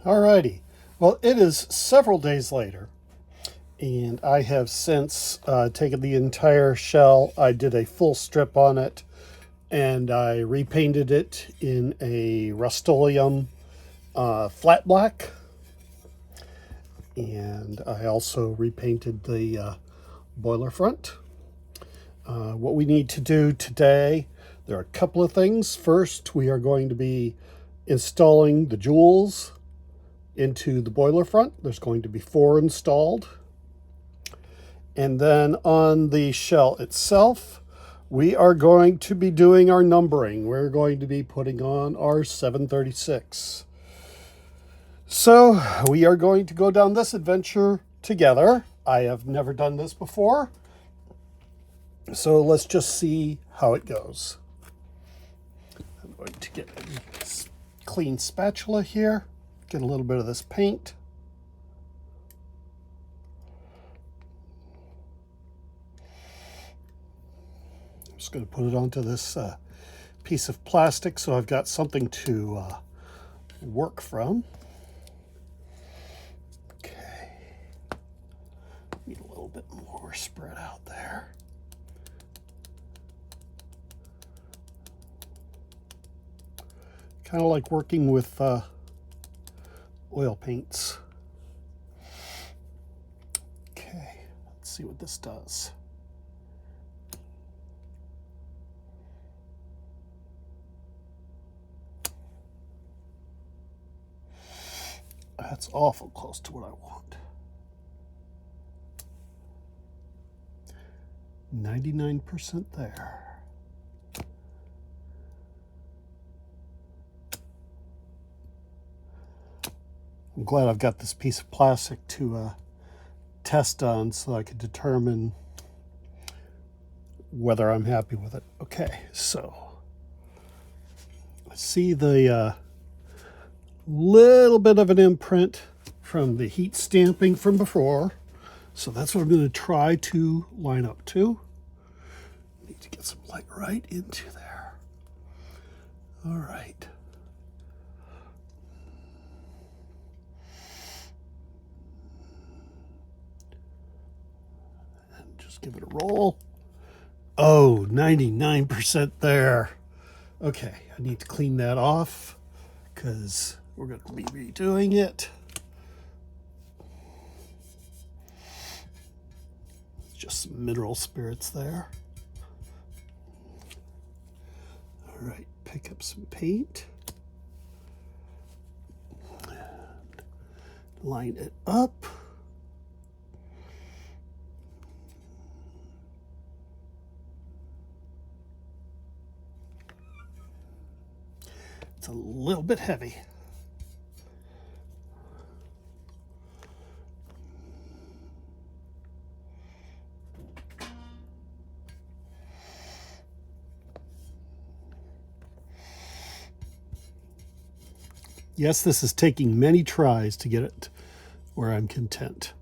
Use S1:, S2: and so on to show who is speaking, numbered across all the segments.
S1: Alrighty. Well, it is several days later, and I have since taken the entire shell. I did a full strip on it, and I repainted it in a Rust-Oleum flat black. And I also repainted the boiler front. What we need to do today, there are a couple of things. First, we are going to be installing the jewels into the boiler front. There's going to be 4 installed. And then on the shell itself, we are going to be doing our numbering. We're going to be putting on our 736. So we are going to go down this adventure together. I have never done this before. So let's just see how it goes. I'm going to get a clean spatula here. Get a little bit of this paint. I'm just going to put it onto this piece of plastic so I've got something to work from. Okay. Need a little bit more spread out there. Kind of like working with oil paints. Okay, let's see what this does. That's awful close to what I want. 99% there. I'm glad I've got this piece of plastic to test on so I can determine whether I'm happy with it. Okay, so I see the little bit of an imprint from the heat stamping from before. So that's what I'm going to try to line up to. Need to get some light right into there. All right. And just give it a roll. Oh, 99% there. Okay, I need to clean that off because we're going to be redoing it. Just some mineral spirits there. All right, pick up some paint. And line it up. It's a little bit heavy. Yes, this is taking many tries to get it where I'm content.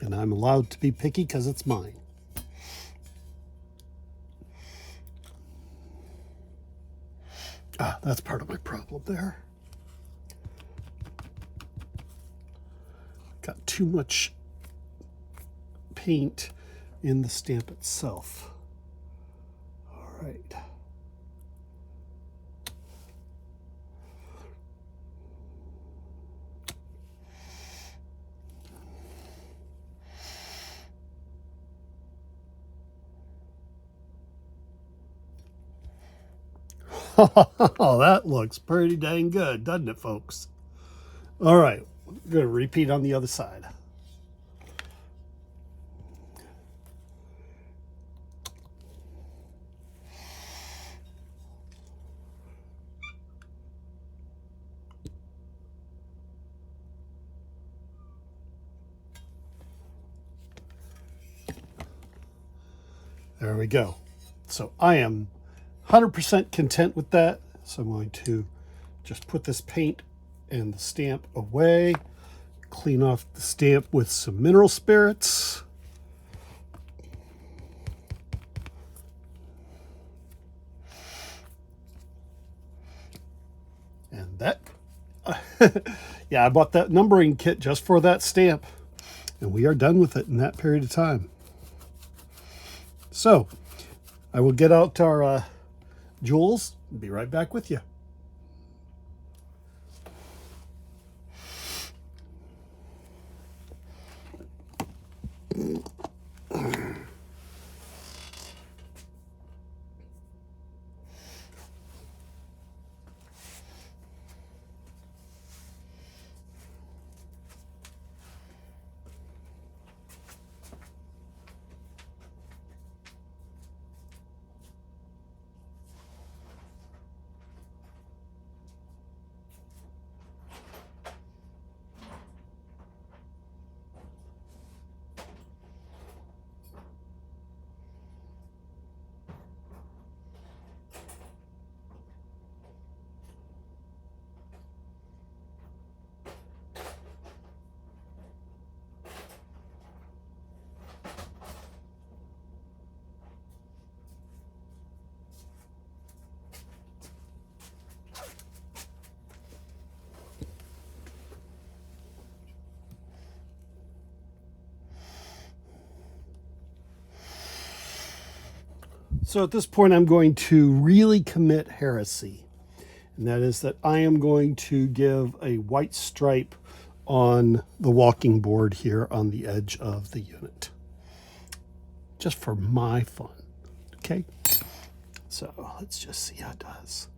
S1: And I'm allowed to be picky because it's mine. That's part of my problem there. Got too much paint in the stamp itself. All right. Oh, that looks pretty dang good, doesn't it, folks? All right, we're going to repeat on the other side. There we go. So I am 100% content with that. So I'm going to just put this paint and the stamp away, Clean off the stamp with some mineral spirits. And that, yeah, I bought that numbering kit just for that stamp. And we are done with it in that period of time. So, I will get out our jewels and be right back with you. So at this point, I'm going to really commit heresy. And that is that I am going to give a white stripe on the walking board here on the edge of the unit. Just for my fun. Okay? So let's just see how it does.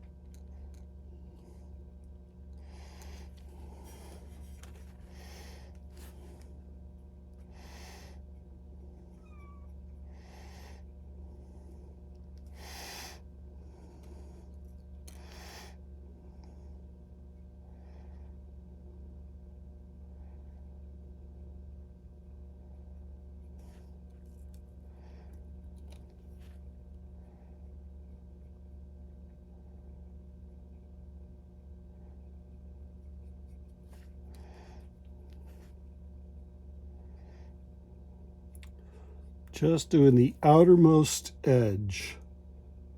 S1: Just doing the outermost edge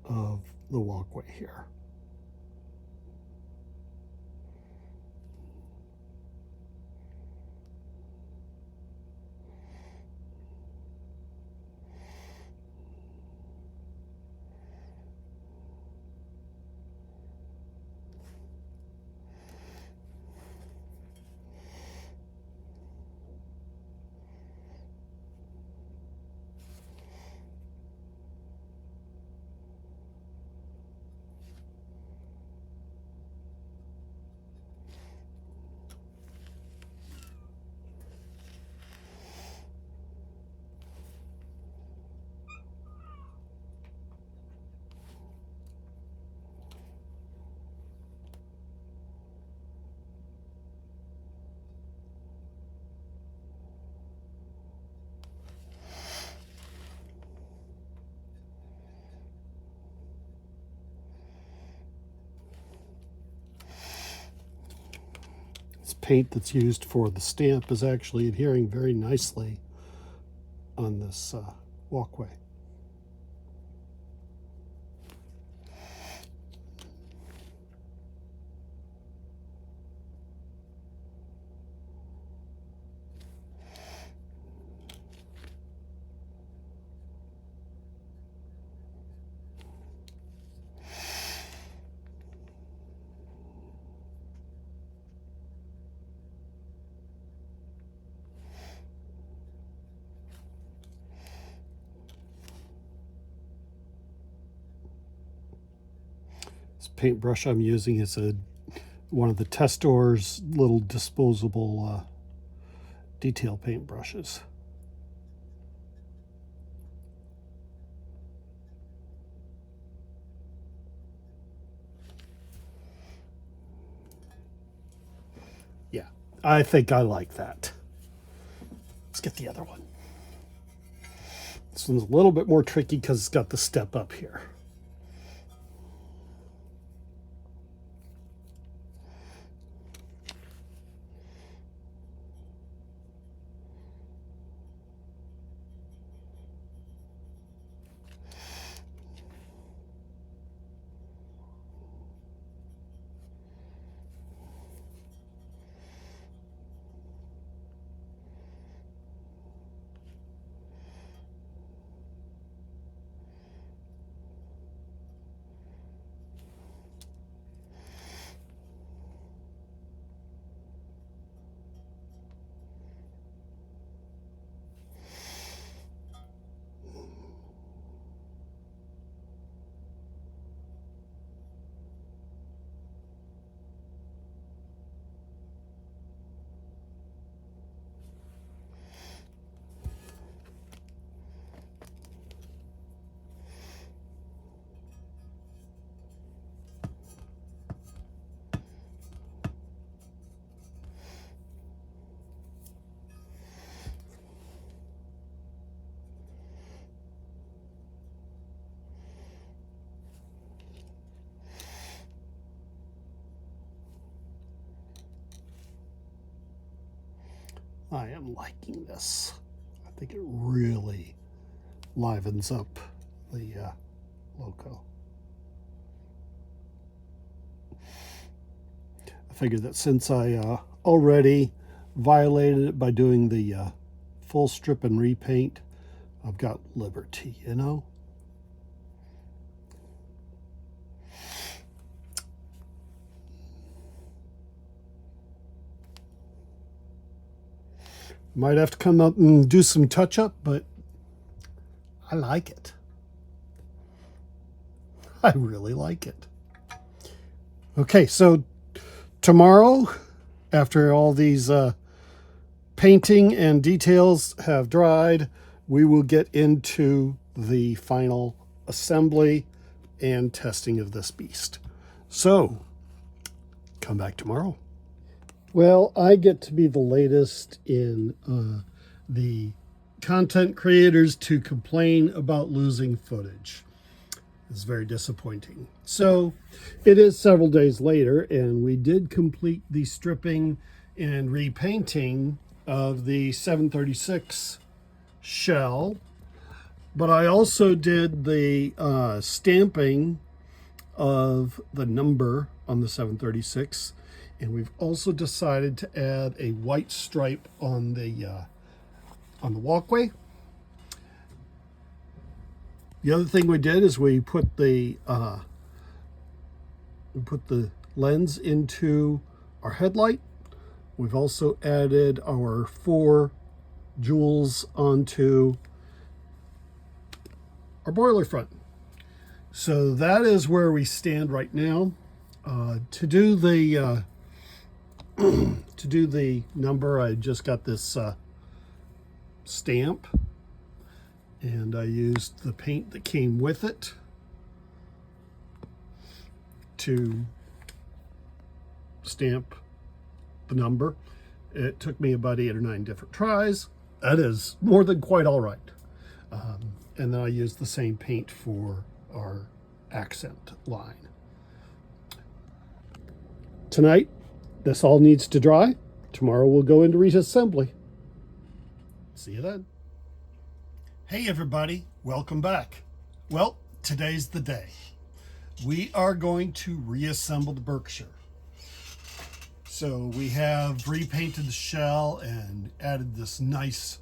S1: of the walkway here. Paint that's used for the stamp is actually adhering very nicely on this walkway. This paintbrush I'm using is one of the Testor's little disposable detail paintbrushes. Yeah, I think I like that. Let's get the other one. This one's a little bit more tricky because it's got the step up here. I am liking this. I think it really livens up the logo. I figured that since I already violated it by doing the full strip and repaint, I've got liberty, you know? Might have to come up and do some touch-up, but I like it. I really like it. Okay, so tomorrow, after all these painting and details have dried, we will get into the final assembly and testing of this beast. So, come back tomorrow. Well, I get to be the latest in the content creators to complain about losing footage. It's very disappointing. So it is several days later, and we did complete the stripping and repainting of the 736 shell, but I also did the stamping of the number on the 736. And we've also decided to add a white stripe on the walkway. The other thing we did is we put the lens into our headlight. We've also added our 4 jewels onto our boiler front. So that is where we stand right now. To do the to do the number, I just got this stamp, and I used the paint that came with it to stamp the number. It took me about 8 or 9 different tries. That is more than quite all right. And then I used the same paint for our accent line. Tonight, this all needs to dry. Tomorrow we'll go into reassembly. See you then. Hey everybody, welcome back. Well, today's the day. We are going to reassemble the Berkshire. So we have repainted the shell and added this nice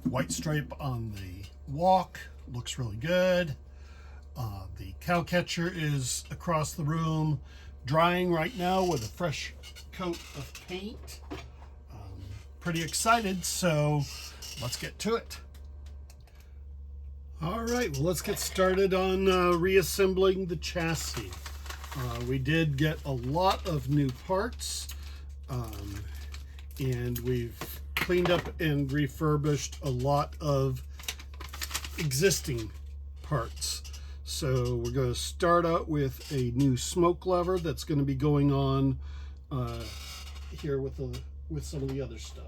S1: white stripe on the walk. Looks really good. The cow catcher is across the room, drying right now with a fresh coat of paint. Pretty excited, so let's get to it. All right, well, let's get started on reassembling the chassis. We did get a lot of new parts, and we've cleaned up and refurbished a lot of existing parts. So we're going to start out with a new smoke lever that's going to be going on here with some of the other stuff.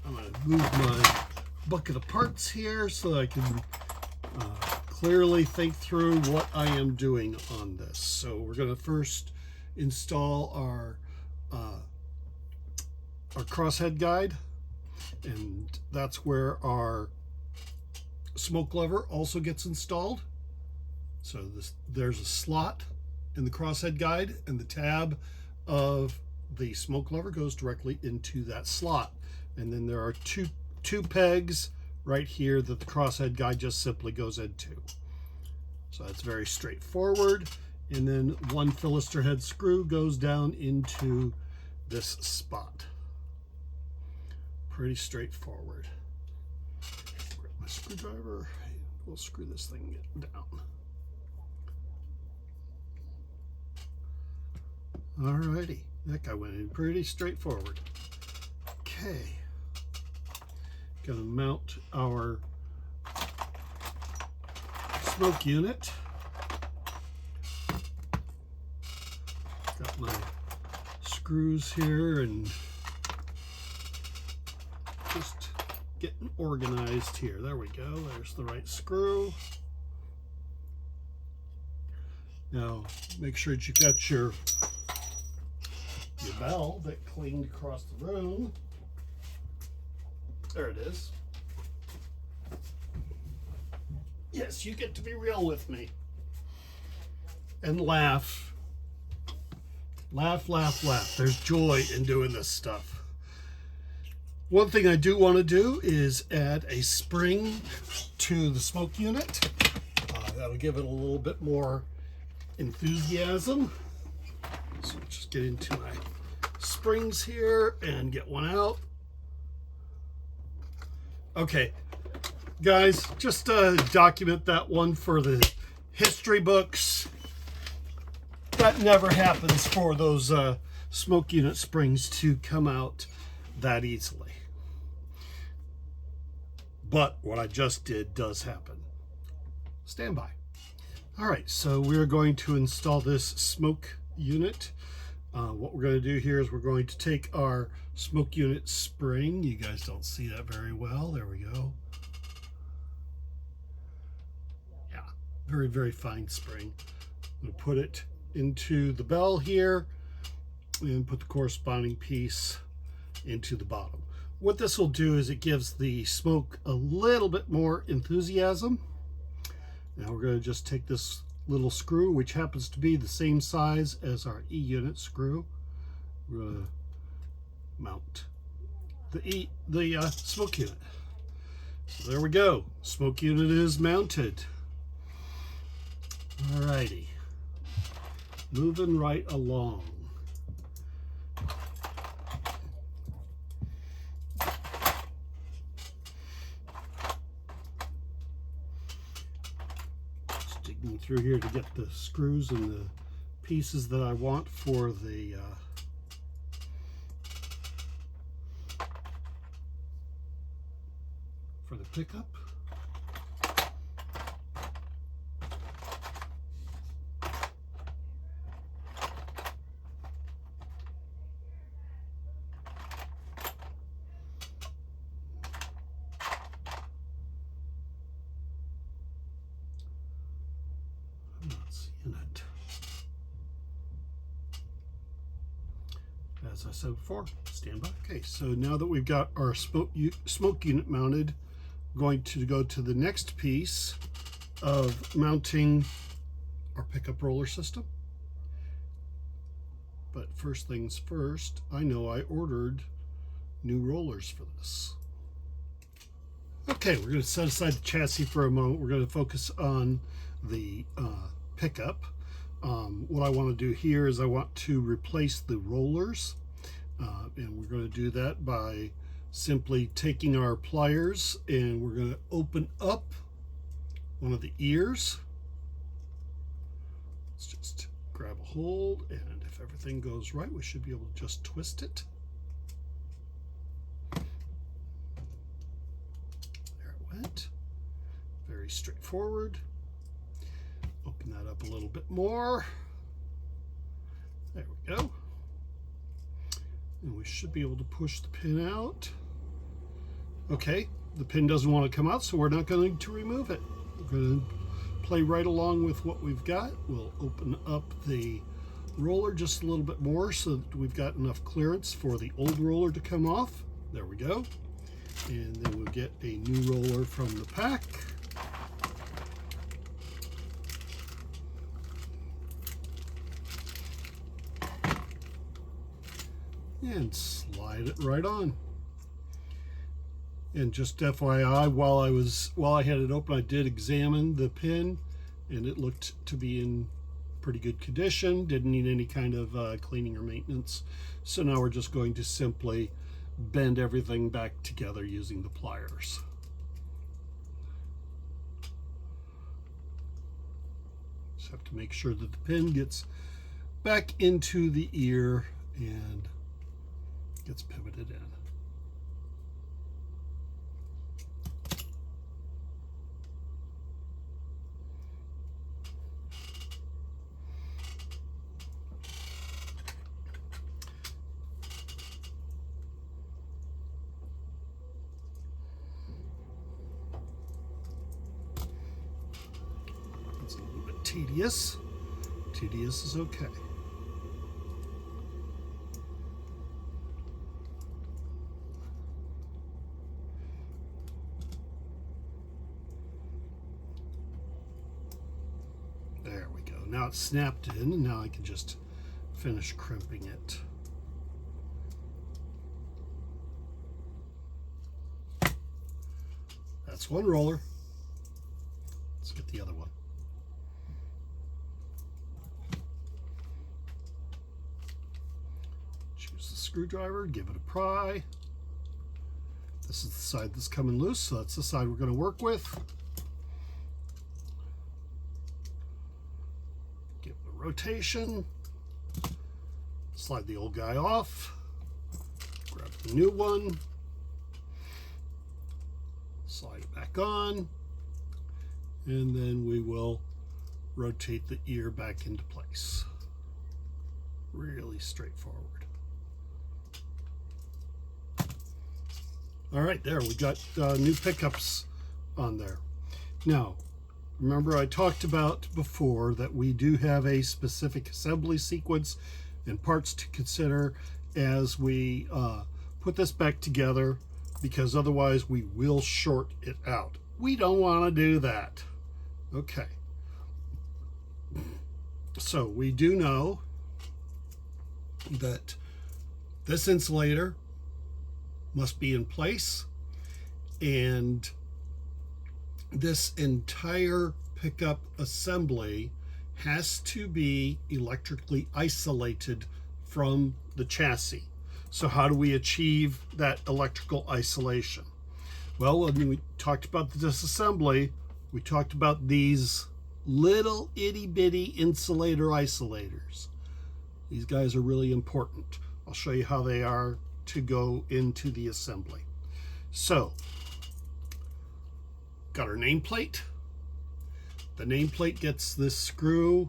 S1: I'm going to move my bucket of parts here so that I can clearly think through what I am doing on this. So we're going to first install our crosshead guide, and that's where our smoke lever also gets installed. So there's a slot in the crosshead guide, and the tab of the smoke lever goes directly into that slot. And then there are two pegs right here that the crosshead guide just simply goes into. So that's very straightforward. And then one Philister head screw goes down into this spot. Pretty straightforward. Grab my screwdriver. We'll screw this thing down. Alrighty, that guy went in pretty straightforward. Okay, gonna mount our smoke unit. Got my screws here and just getting organized here. There we go, there's the right screw. Now, make sure that you got your bell that cleaned across the room. There it is. Yes, you get to be real with me. And laugh. Laugh, laugh, laugh. There's joy in doing this stuff. One thing I do want to do is add a spring to the smoke unit. That'll give it a little bit more enthusiasm. So let's just get into my springs here and get one out. Okay, guys, just document that one for the history books. That never happens for those smoke unit springs to come out that easily. But what I just did does happen. Stand by. All right, so we're going to install this smoke unit. What we're going to do here is we're going to take our smoke unit spring. You guys don't see that very well. There we go. Yeah, very, very fine spring. I'm going to put it into the bell here and put the corresponding piece into the bottom. What this will do is it gives the smoke a little bit more enthusiasm. Now we're going to just take this little screw, which happens to be the same size as our E-unit screw. We're going to mount the smoke unit. So there we go. Smoke unit is mounted. Alrighty. Moving right along. Just digging through here to get the screws and the pieces that I want for the pickup. I'm not seeing it. As I said before, stand by. Okay, so now that we've got our smoke unit mounted, I'm going to go to the next piece of mounting our pickup roller system. But first things first, I know I ordered new rollers for this. Okay, we're going to set aside the chassis for a moment. We're going to focus on the pickup. What I want to do here is I want to replace the rollers, and we're going to do that by simply taking our pliers and we're going to open up one of the ears. Let's just grab a hold, and if everything goes right, we should be able to just twist it. There it went. Very straightforward. Open that up a little bit more. There we go. And we should be able to push the pin out. Okay, the pin doesn't want to come out, so we're not going to remove it. We're going to play right along with what we've got. We'll open up the roller just a little bit more so that we've got enough clearance for the old roller to come off. There we go. And then we'll get a new roller from the pack. And slide it right on. And just FYI, while I had it open, I did examine the pin, and it looked to be in pretty good condition. Didn't need any kind of cleaning or maintenance. So now we're just going to simply bend everything back together using the pliers. Just have to make sure that the pin gets back into the ear and gets pivoted in. It's a little bit tedious. Tedious is okay. now it's snapped in, and now I can just finish crimping it. That's one roller. Let's get the other one. Choose the screwdriver, give it a pry. This is the side that's coming loose, so that's the side we're going to work with. Give it a rotation. Slide the old guy off. Grab the new one. Slide it back on. And then we will rotate the ear back into place. Really straightforward. All right, there, we got new pickups on there. Now, remember I talked about before that we do have a specific assembly sequence and parts to consider as we put this back together, because otherwise we will short it out. We don't want to do that. Okay. So we do know that this insulator must be in place, and this entire pickup assembly has to be electrically isolated from the chassis. So how do we achieve that electrical isolation? Well, when we talked about the disassembly, we talked about these little itty bitty insulator isolators. These guys are really important. I'll show you how they are to go into the assembly. So, got our nameplate. The nameplate gets this screw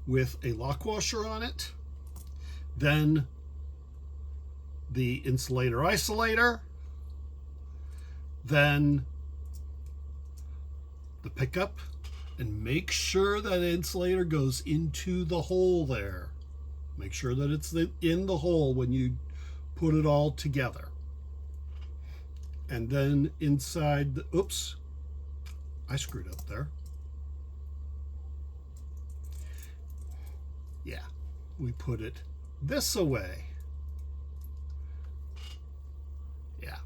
S1: with a lock washer on it. Then the insulator isolator. Then the pickup. And make sure that insulator goes into the hole there. Make sure that it's in the hole when you put it all together. And then inside the, oops, I screwed up there. Yeah, we put it this away. Yeah,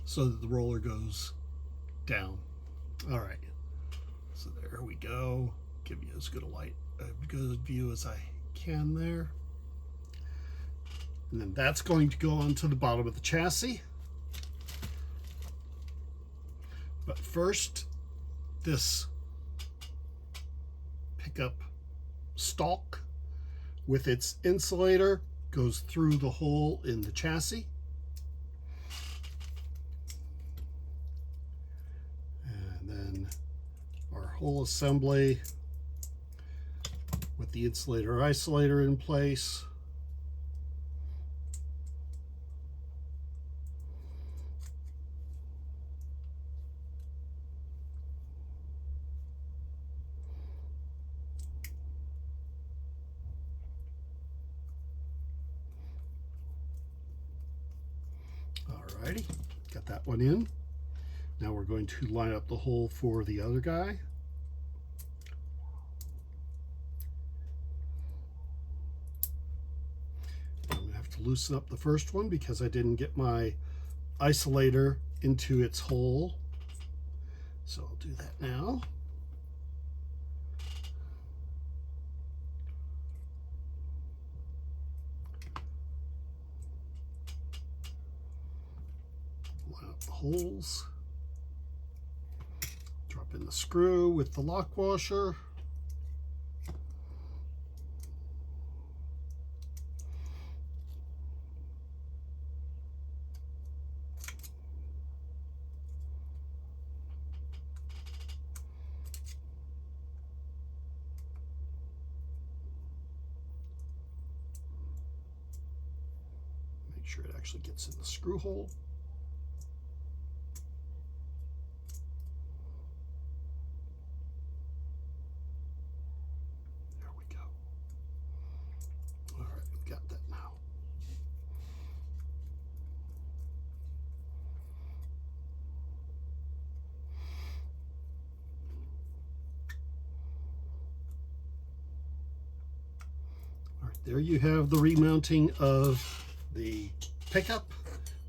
S1: so that the roller goes down. All right, so there we go. Give you as good a good view as I can there. And then that's going to go onto the bottom of the chassis. But first, this pickup stalk with its insulator goes through the hole in the chassis. And then our whole assembly with the insulator isolator in place. Alrighty, got that one in. Now we're going to line up the hole for the other guy. I'm going to have to loosen up the first one because I didn't get my isolator into its hole. So I'll do that now. Line up the holes. Drop in the screw with the lock washer. Make sure it actually gets in the screw hole. there you have the remounting of the pickup.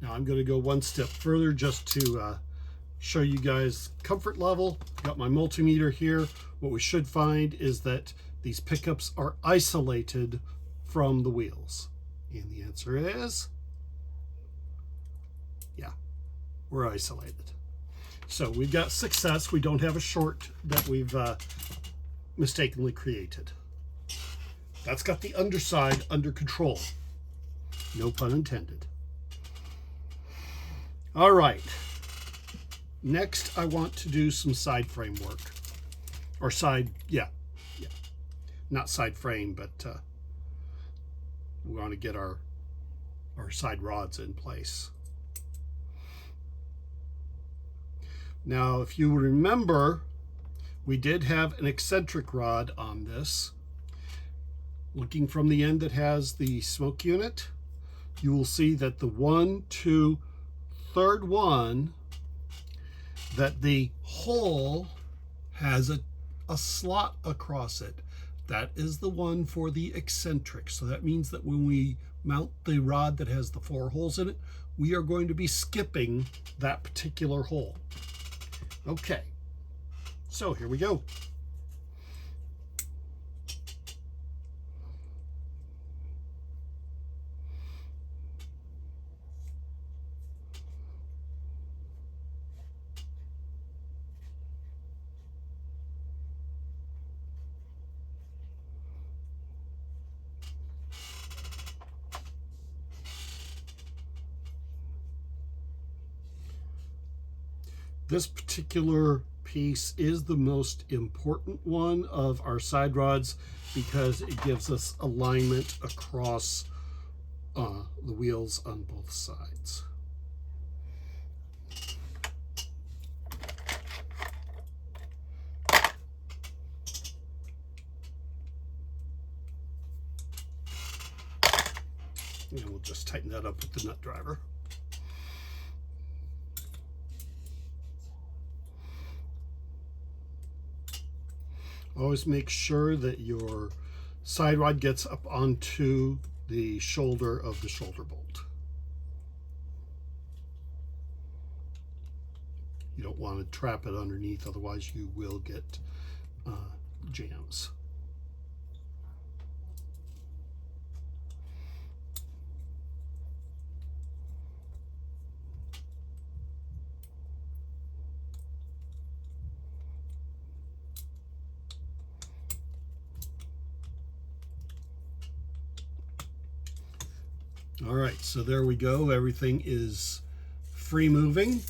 S1: Now I'm going to go one step further just to show you guys comfort level. Got my multimeter here. What we should find is that these pickups are isolated from the wheels. And the answer is, yeah, we're isolated. So we've got success. We don't have a short that we've mistakenly created. That's got the underside under control. No pun intended. All right. Next, I want to do some side frame work. Or side, yeah. Not side frame, but we want to get our side rods in place. Now, if you remember, we did have an eccentric rod on this. Looking from the end that has the smoke unit, you will see that the 1, 2, third one, that the hole has a slot across it. That is the one for the eccentric. So that means that when we mount the rod that has the 4 holes in it, we are going to be skipping that particular hole. Okay, so here we go. This particular piece is the most important one of our side rods because it gives us alignment across the wheels on both sides. And we'll just tighten that up with the nut driver. Always make sure that your side rod gets up onto the shoulder of the shoulder bolt. You don't want to trap it underneath, otherwise you will get jams. All right, so there we go. Everything is free moving.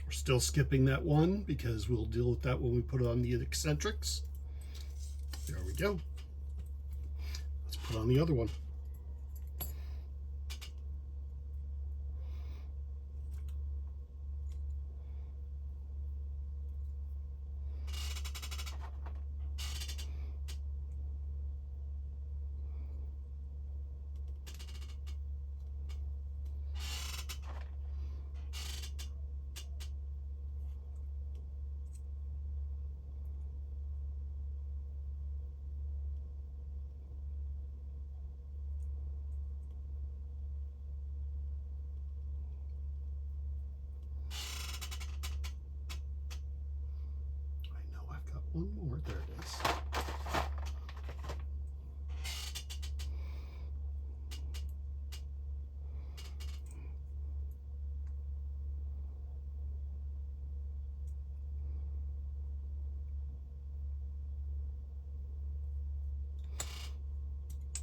S1: We're still skipping that one because we'll deal with that when we put on the eccentrics. There we go. Let's put on the other one. One more, there it is.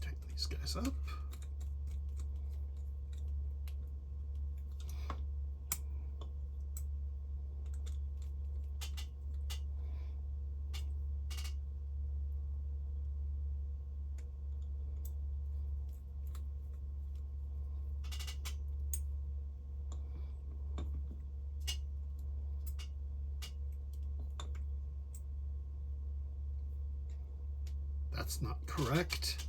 S1: Tighten these guys up. That's not correct.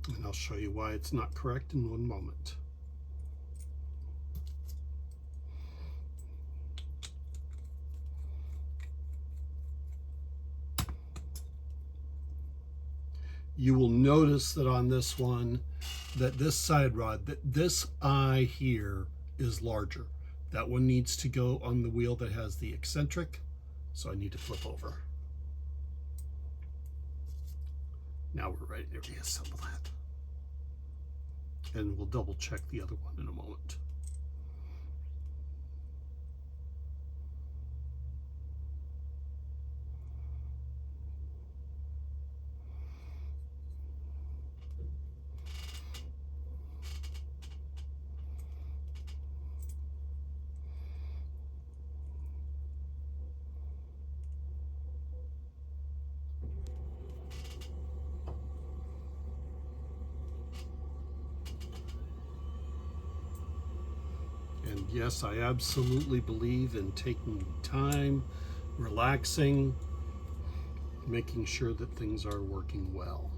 S1: And I'll show you why it's not correct in one moment. you will notice that on this one, that this side rod, that this eye here is larger. That one needs to go on the wheel that has the eccentric, so I need to flip over. Now we're ready to reassemble that. And we'll double check the other one in a moment. And yes, I absolutely believe in taking time, relaxing, making sure that things are working well.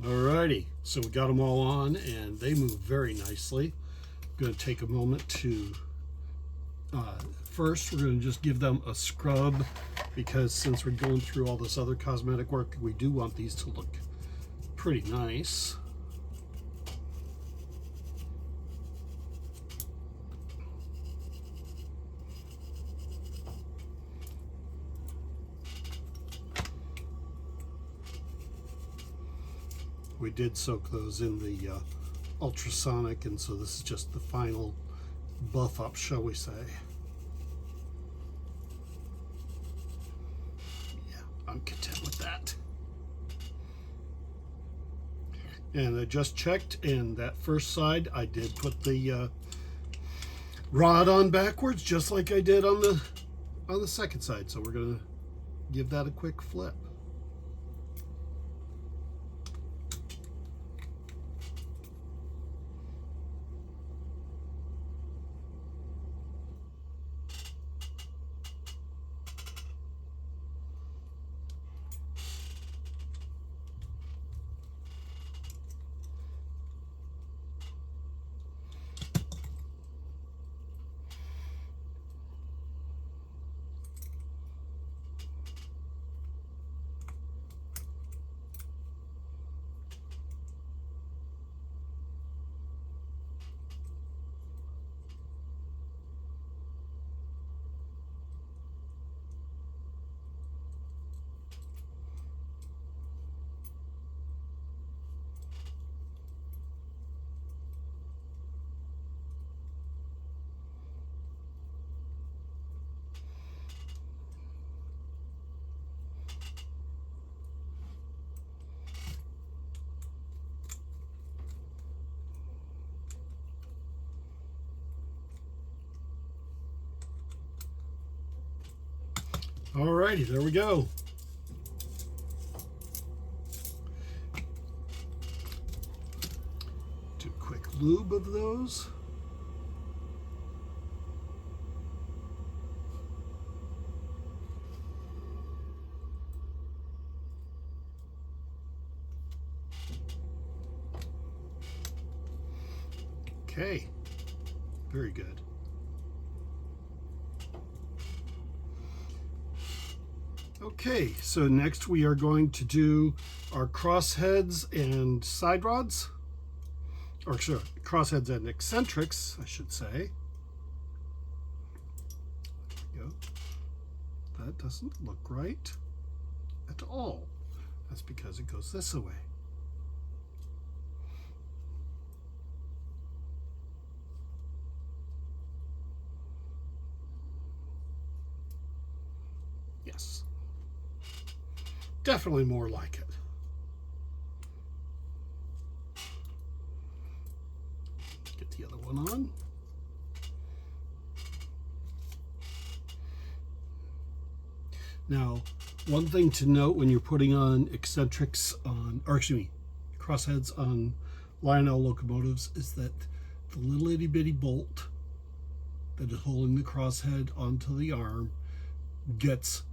S1: Alrighty, so we got them all on and they move very nicely. I'm going to take a moment to, first we're going to just give them a scrub, because since we're going through all this other cosmetic work, we do want these to look pretty nice. We did soak those in the ultrasonic, and so this is just the final buff up, shall we say. Yeah, I'm content with that. And I just checked, and that first side I did put the rod on backwards, just like I did on the second side. So we're gonna give that a quick flip. Alrighty, there we go. Do a quick lube of those. Okay, very good. Okay, so next we are going to do our crossheads and side rods, or sorry, crossheads and eccentrics, I should say. There we go. That doesn't look right at all. That's because it goes this way. Yes. Definitely more like it. Get the other one on. Now, one thing to note when you're putting on eccentrics on, or excuse me, crossheads on Lionel locomotives is that the little itty bitty bolt that is holding the crosshead onto the arm goes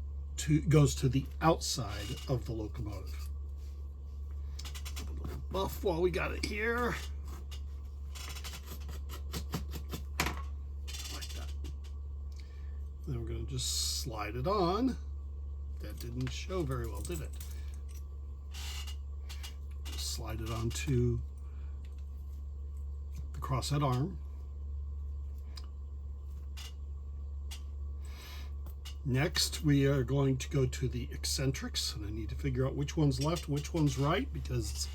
S1: to the outside of the locomotive. A little buff while we got it here. Like that. Then we're going to just slide it on. That didn't show very well, did it? Just slide it onto the crosshead arm. Next, we are going to go to the eccentrics, and I need to figure out which one's left, which one's right, because it's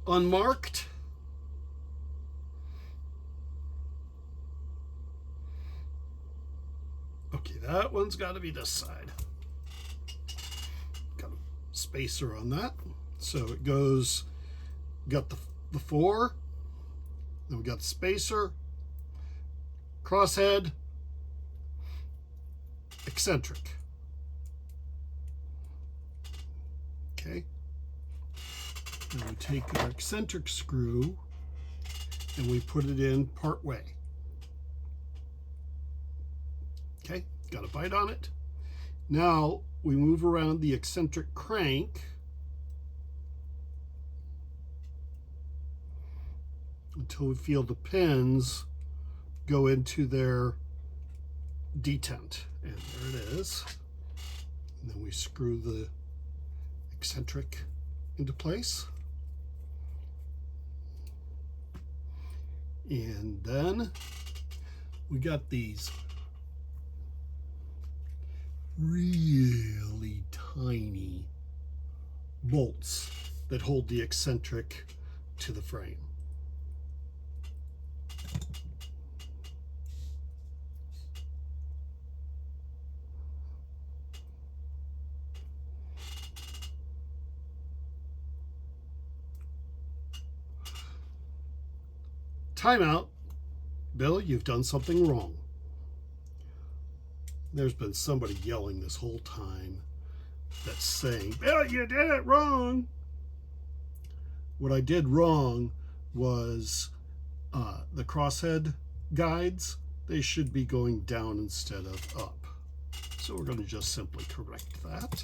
S1: unmarked. Okay, that one's got to be this side. Got a spacer on that. So it goes, got the 4, then we got the spacer, crosshead, eccentric. Okay. Then we take our eccentric screw and we put it in part way. Okay, got a bite on it. Now we move around the eccentric crank until we feel the pins go into their detent. And there it is. And then we screw the eccentric into place. And then we got these really tiny bolts that hold the eccentric to the frame. Timeout. Bill, you've done something wrong. There's been somebody yelling this whole time that's saying, Bill, you did it wrong. What I did wrong was the crosshead guides, they should be going down instead of up. So we're going to just simply correct that.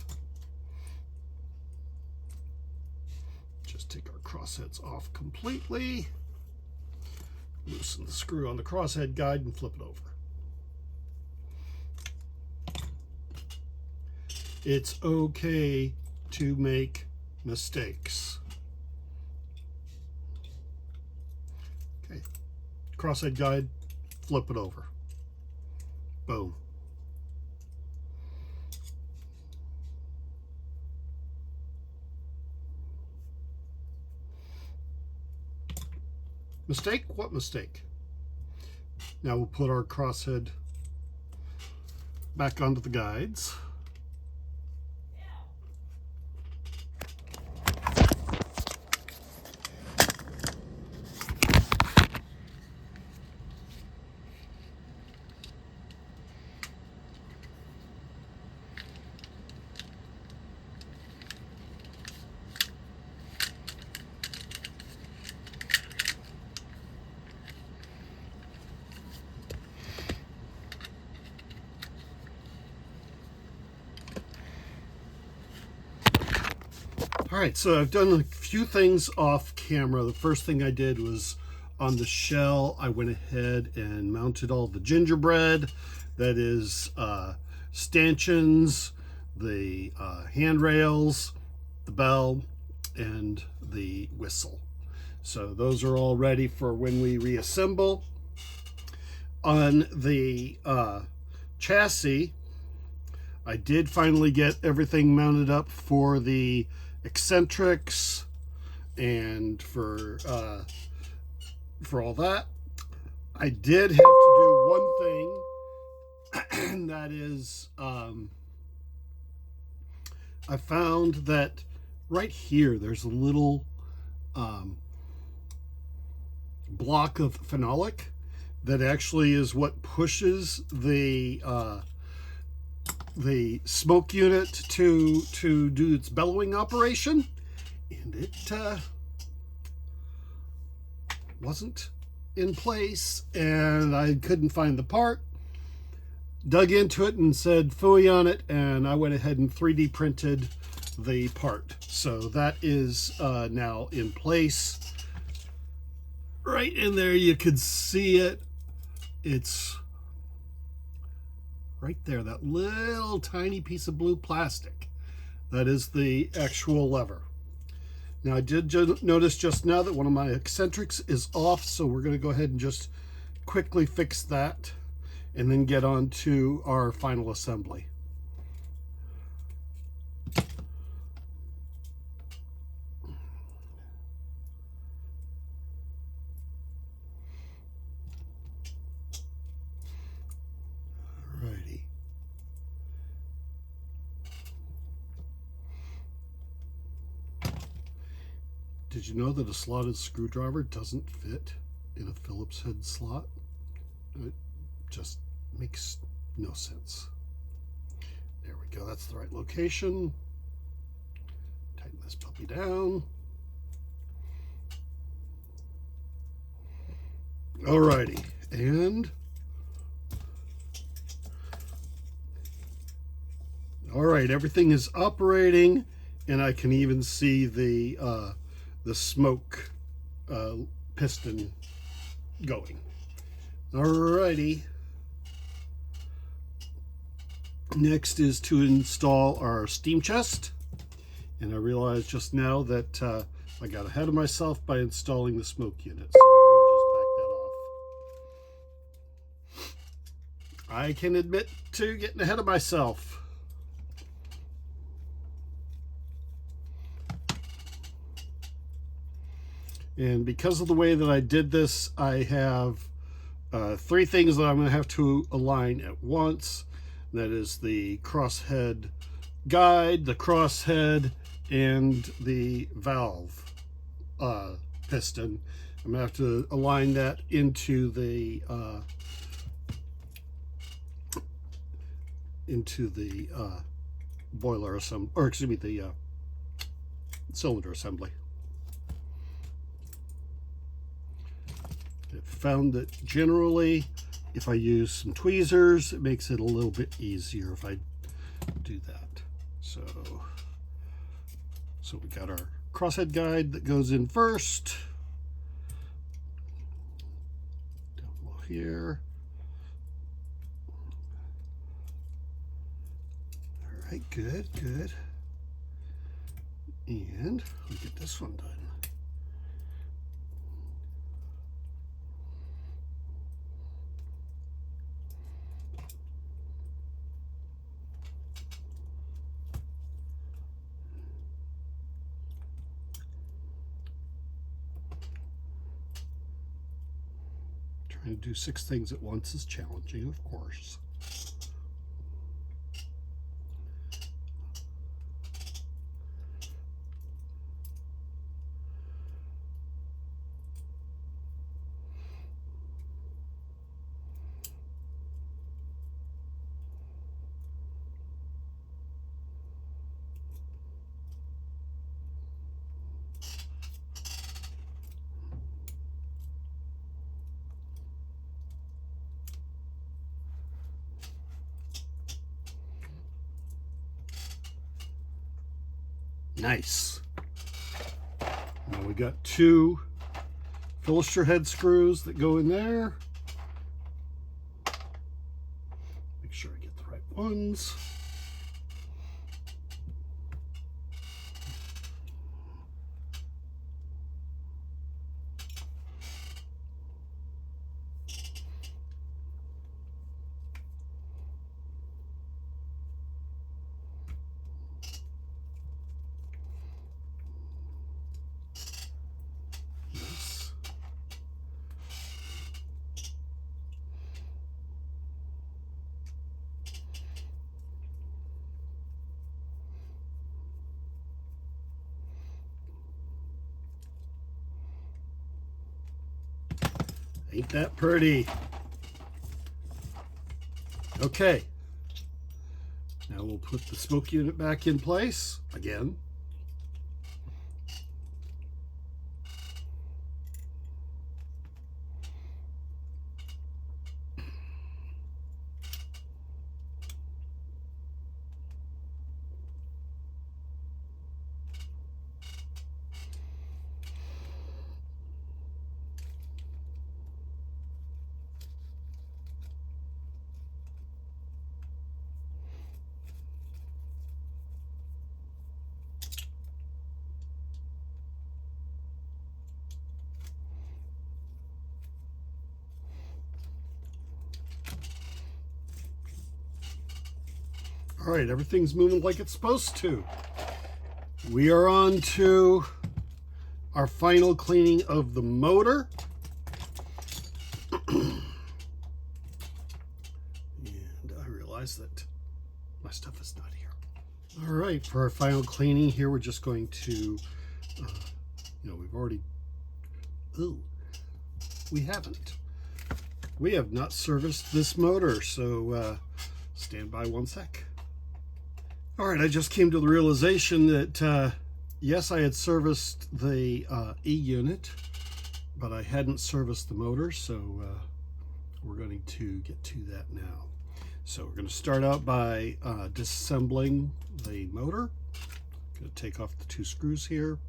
S1: Just take our crossheads off completely. Loosen the screw on the crosshead guide and flip it over. It's okay to make mistakes. Okay, crosshead guide, flip it over. Boom. Mistake? What mistake? Now we'll put our crosshead back onto the guides. All right, so I've done a few things off camera. The first thing I did was on the shell, I went ahead and mounted all the gingerbread. That is stanchions, the handrails, the bell, and the whistle. So those are all ready for when we reassemble. On the chassis, I did finally get everything mounted up for the eccentrics and for all that. I did have to do one thing, and that is I found that right here there's a little block of phenolic that actually is what pushes the the smoke unit to do its bellowing operation, and it wasn't in place, and I couldn't find the part. Dug into it and said phooey on it, and I went ahead and 3D printed the part. So that is now in place. Right in there, you could see it. It's right there, that little tiny piece of blue plastic. That is the actual lever. Now I did notice just now that one of my eccentrics is off, so we're going to go ahead and just quickly fix that and then get on to our final assembly. Alrighty. Did you know that a slotted screwdriver doesn't fit in a Phillips head slot? It just makes no sense. There we go, that's the right location. Tighten this puppy down. Alrighty, and alright, everything is operating, and I can even see the smoke piston going. Alrighty. Next is to install our steam chest. And I realized just now that I got ahead of myself by installing the smoke unit. So I'm going to just back that off. I can admit to getting ahead of myself. And because of the way that I did this, I have 3 things that I'm going to have to align at once. That is the crosshead guide, the crosshead, and the valve piston. I'm going to have to align that into the boiler assembly, or excuse me, the cylinder assembly. I found that generally, if I use some tweezers, it makes it a little bit easier if I do that. So we got our crosshead guide that goes in first. Down below here. All right, good, good. And we'll get this one done. Trying to do 6 things at once is challenging, of course. Nice. Now we got 2 Phillips head screws that go in there. Make sure I get the right ones. Ain't that pretty? Okay. Now we'll put the smoke unit back in place again. All right, everything's moving like it's supposed to. We are on to our final cleaning of the motor. And I realize that my stuff is not here. All right, for our final cleaning here, we're just going to, we've already, we haven't. We have not serviced this motor, so stand by one sec. All right, I just came to the realization that, yes, I had serviced the E-unit, but I hadn't serviced the motor, so we're going to get to that now. So we're going to start out by disassembling the motor. I'm going to take off the 2 screws here.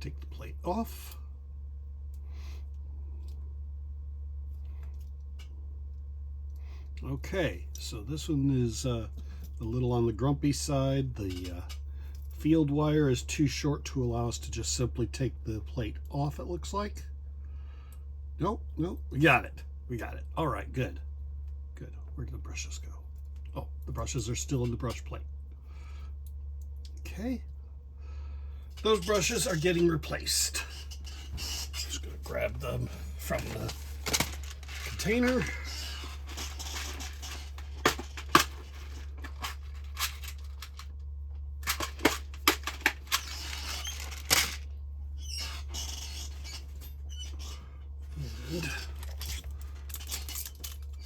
S1: Take the plate off. Okay, so this one is a little on the grumpy side. The field wire is too short to allow us to just simply take the plate off, it looks like. Nope, we got it. We got it. All right, good. Good. Where did the brushes go? Oh, the brushes are still in the brush plate. Okay. Those brushes are getting replaced. Just going to grab them from the container. And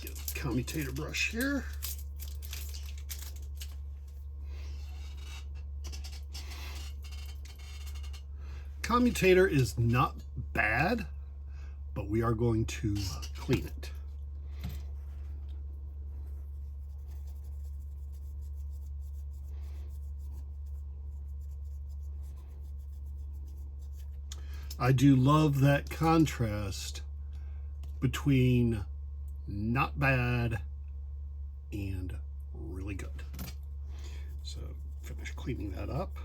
S1: get a commutator brush here. Commutator is not bad, but we are going to clean it. I do love that contrast between not bad and really good. So finish cleaning that up.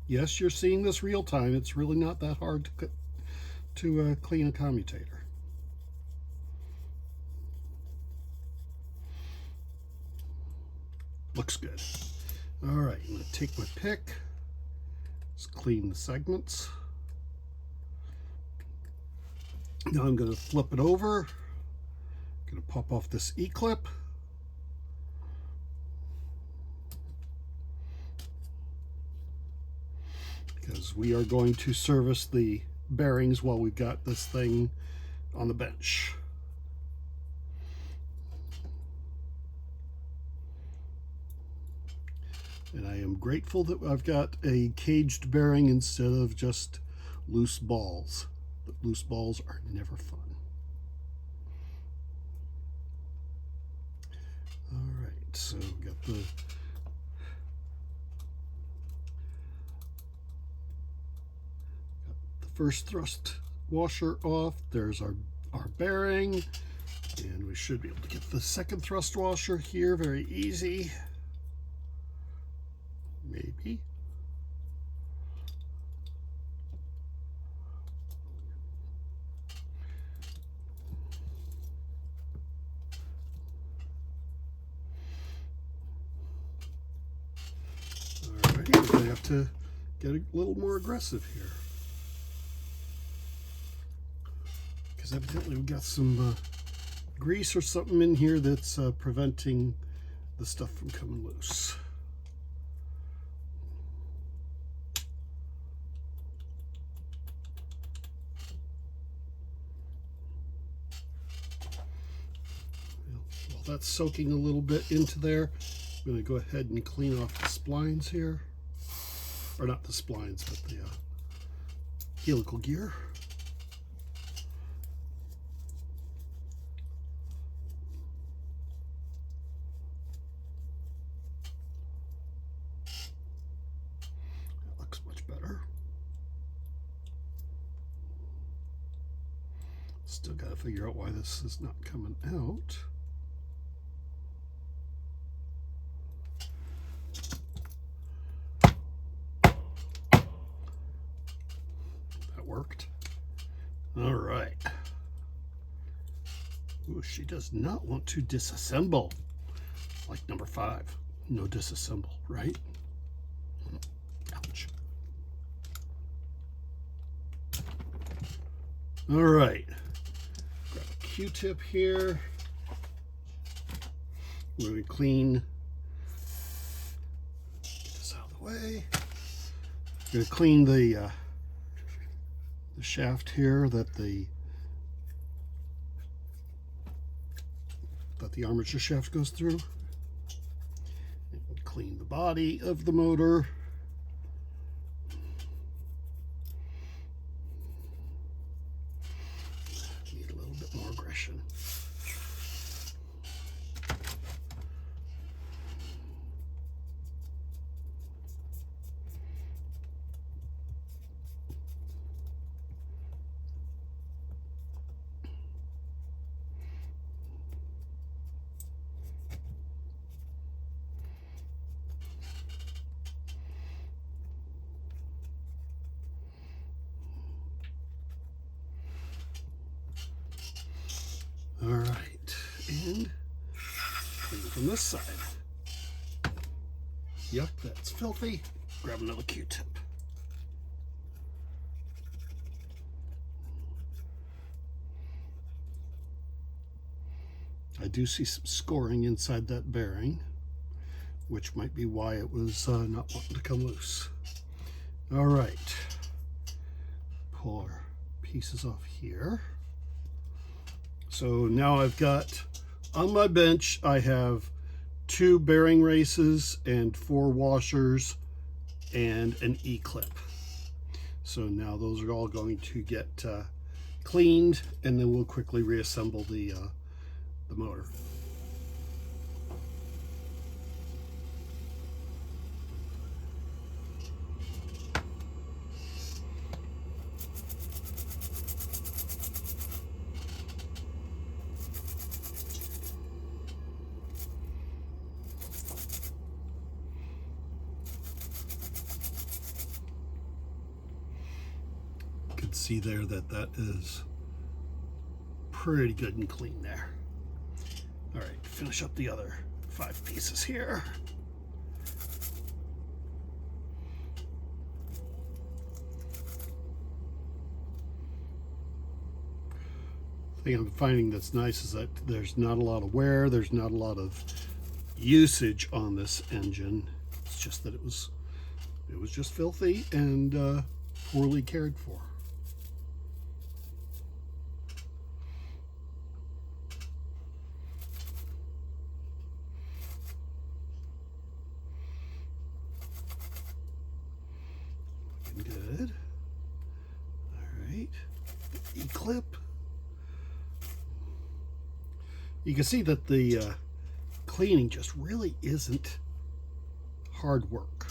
S1: Yes, you're seeing this real time. It's really not that hard to clean a commutator. Looks good. All right, I'm going to take my pick. Let's clean the segments. Now I'm going to flip it over. I'm going to pop off this E-clip. Because we are going to service the bearings while we've got this thing on the bench. And I am grateful that I've got a caged bearing instead of just loose balls. But loose balls are never fun. All right, so we got the first thrust washer off. There's our bearing, and we should be able to get the second thrust washer here very easy. Maybe. Alrighty, we're going to have to get a little more aggressive here. Because evidently we've got some grease or something in here that's preventing the stuff from coming loose. While that's soaking a little bit into there, I'm going to go ahead and clean off the splines here. Or not the splines, but the helical gear. That looks much better. Still got to figure out why this is not coming out. Worked. All right. Ooh, she does not want to disassemble. Like number 5. No disassemble, right? Ouch. All right. Grab a Q-tip here. We're going to clean. Get this out of the way. We're going to clean the shaft here that the armature shaft goes through. And clean the body of the motor. Need a little bit more aggression. All right, and clean from this side. Yep, that's filthy. Grab another Q-tip. I do see some scoring inside that bearing, which might be why it was not wanting to come loose. All right, pull our pieces off here. So now I've got, on my bench, I have 2 bearing races and 4 washers and an E-clip. So now those are all going to get cleaned, and then we'll quickly reassemble the motor. See there that is pretty good and clean there. All right, finish up the other 5 pieces here. The thing I'm finding that's nice is that there's not a lot of wear, there's not a lot of usage on this engine. It's just that it was just filthy and poorly cared for. Good. All right. E-clip. You can see that the cleaning just really isn't hard work.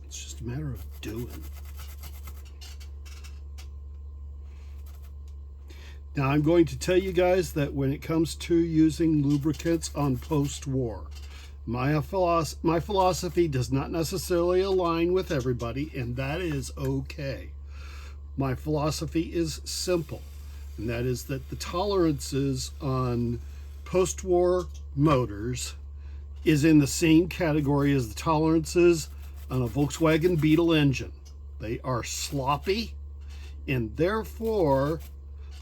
S1: It's just a matter of doing. Now I'm going to tell you guys that when it comes to using lubricants on post-war, my philosophy does not necessarily align with everybody, and that is okay. My philosophy is simple, and that is that the tolerances on post-war motors is in the same category as the tolerances on a Volkswagen Beetle engine. They are sloppy, and therefore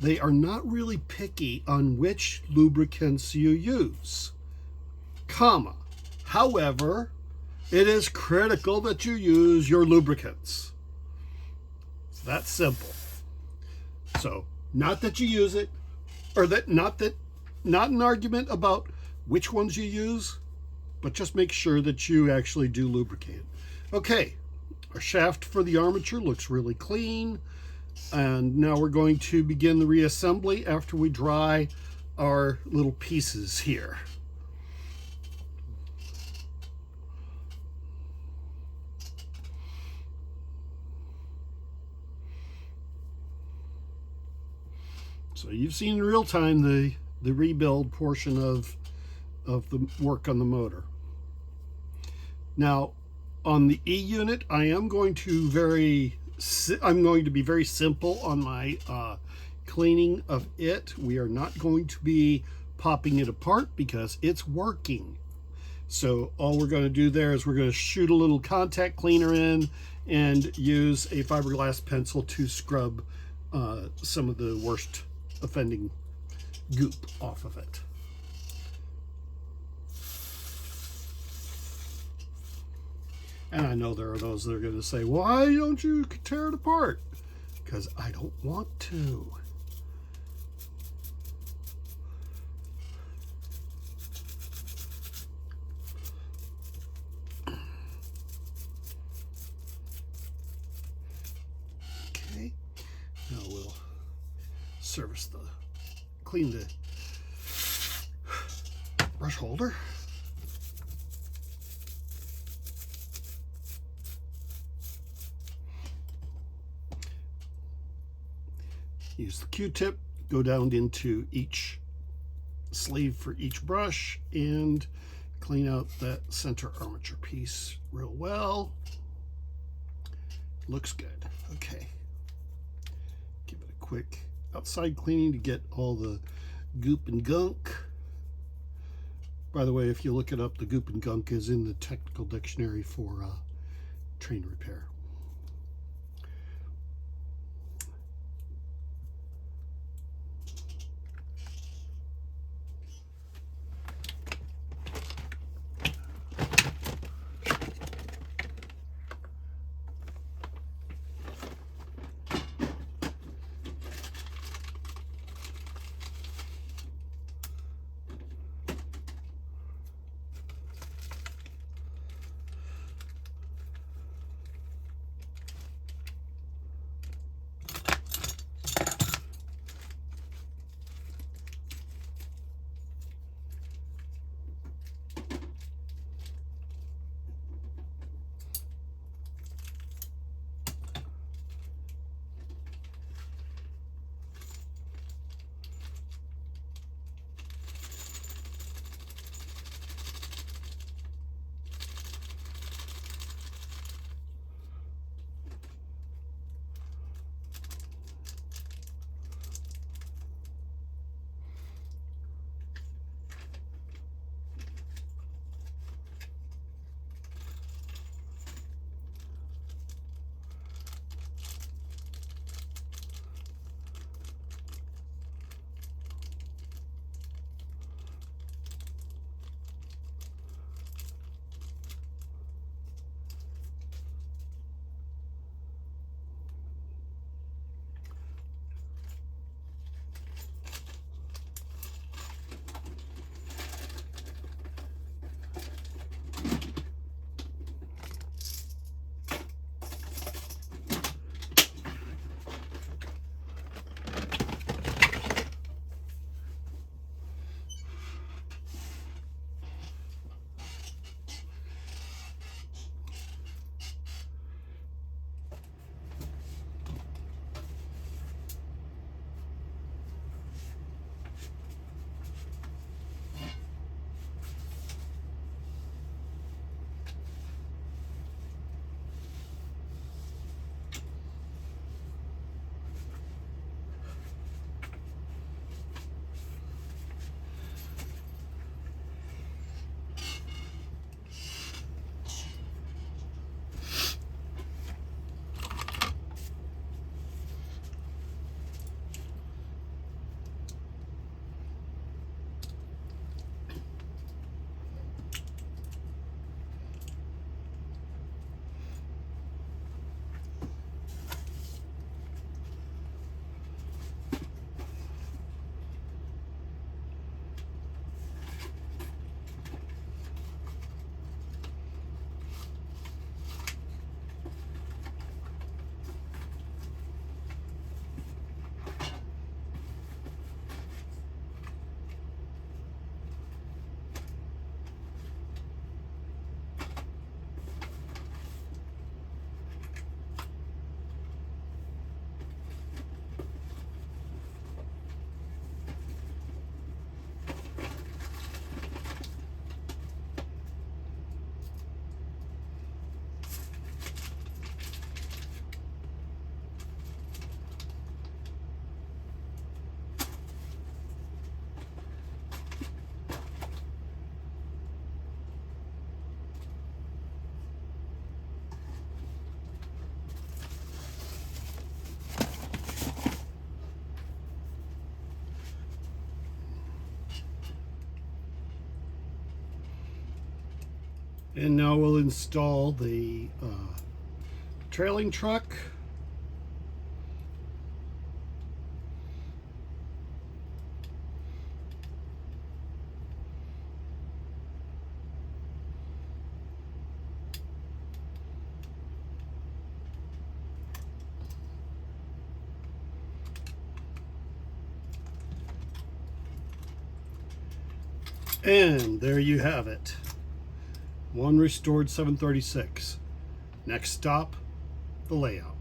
S1: they are not really picky on which lubricants you use. comma. However, it is critical that you use your lubricants. It's that simple. So, not that you use it, or not an argument about which ones you use, but just make sure that you actually do lubricate. Okay, our shaft for the armature looks really clean. And now we're going to begin the reassembly after we dry our little pieces here. So you've seen in real time the rebuild portion of the work on the motor. Now, on the E unit, I'm going to be very simple on my cleaning of it. We are not going to be popping it apart because it's working. So all we're going to do there is we're going to shoot a little contact cleaner in and use a fiberglass pencil to scrub some of the worst offending goop off of it. And I know there are those that are going to say, why don't you tear it apart? Because I don't want to. Okay, now we'll clean the brush holder. Use the Q-tip, go down into each sleeve for each brush and clean out that center armature piece real well. Looks good. Okay. Give it a quick outside cleaning to get all the goop and gunk. By the way, if you look it up, the goop and gunk is in the technical dictionary for train repair. And now we'll install the trailing truck. And there you have it. One restored 736. Next stop, the layout.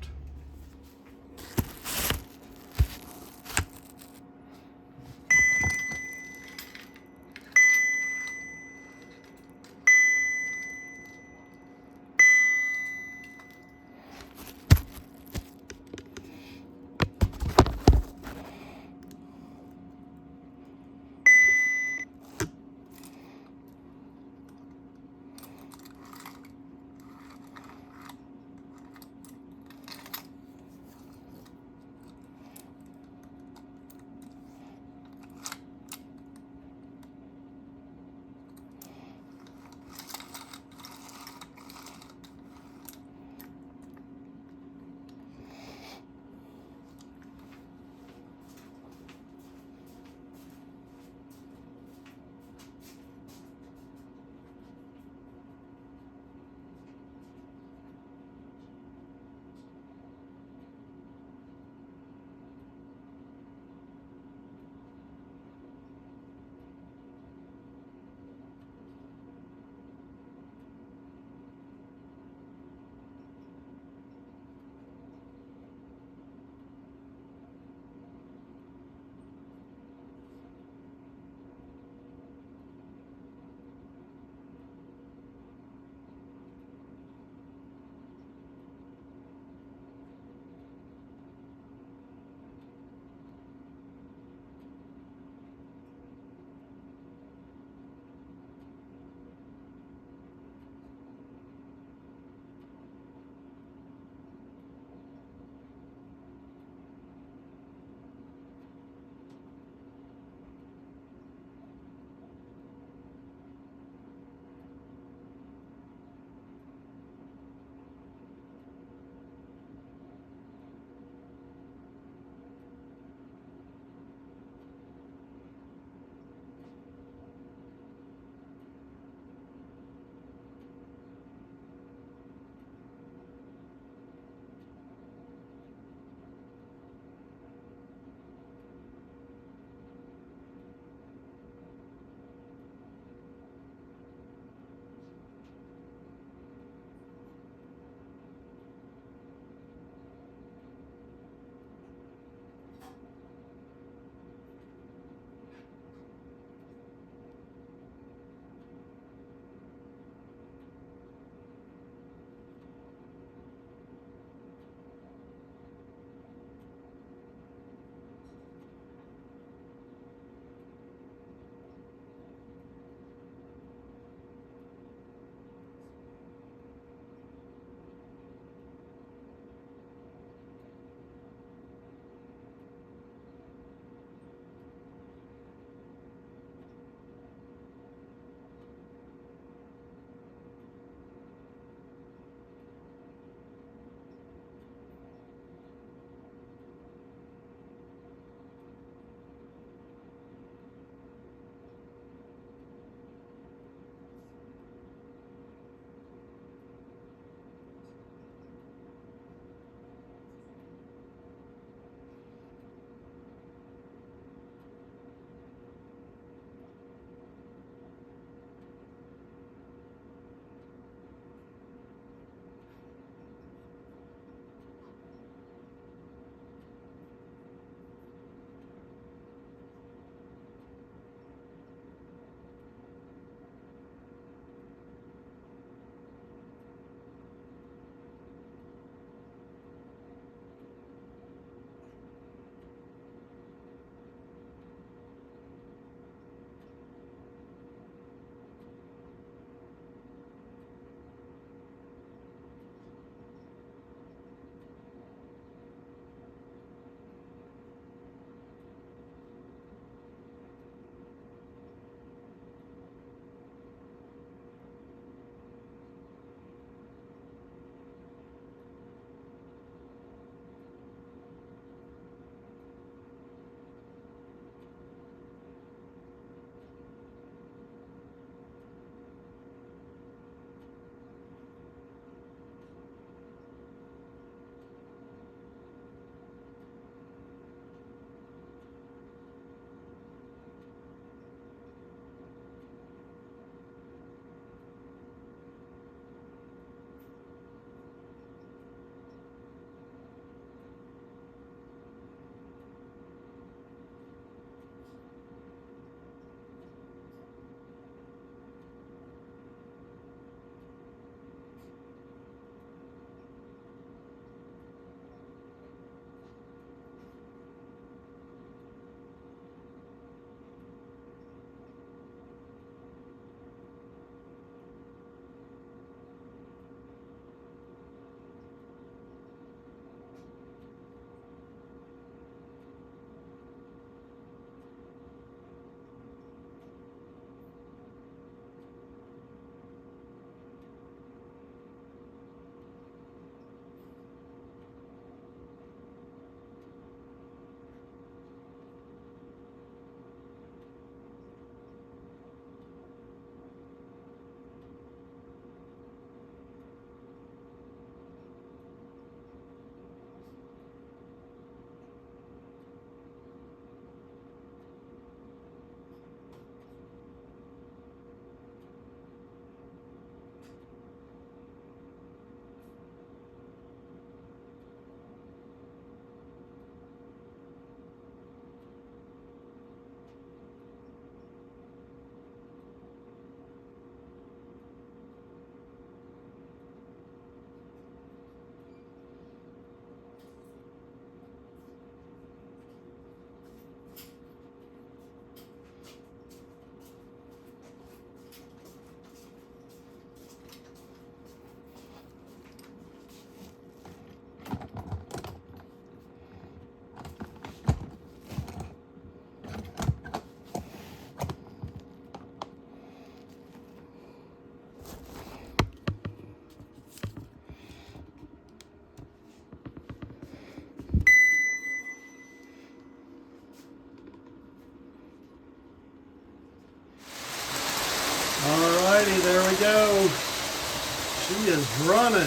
S1: She is running.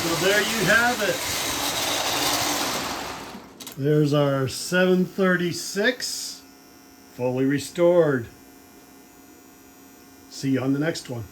S1: So there you have it. There's our 736 fully restored. See you on the next one.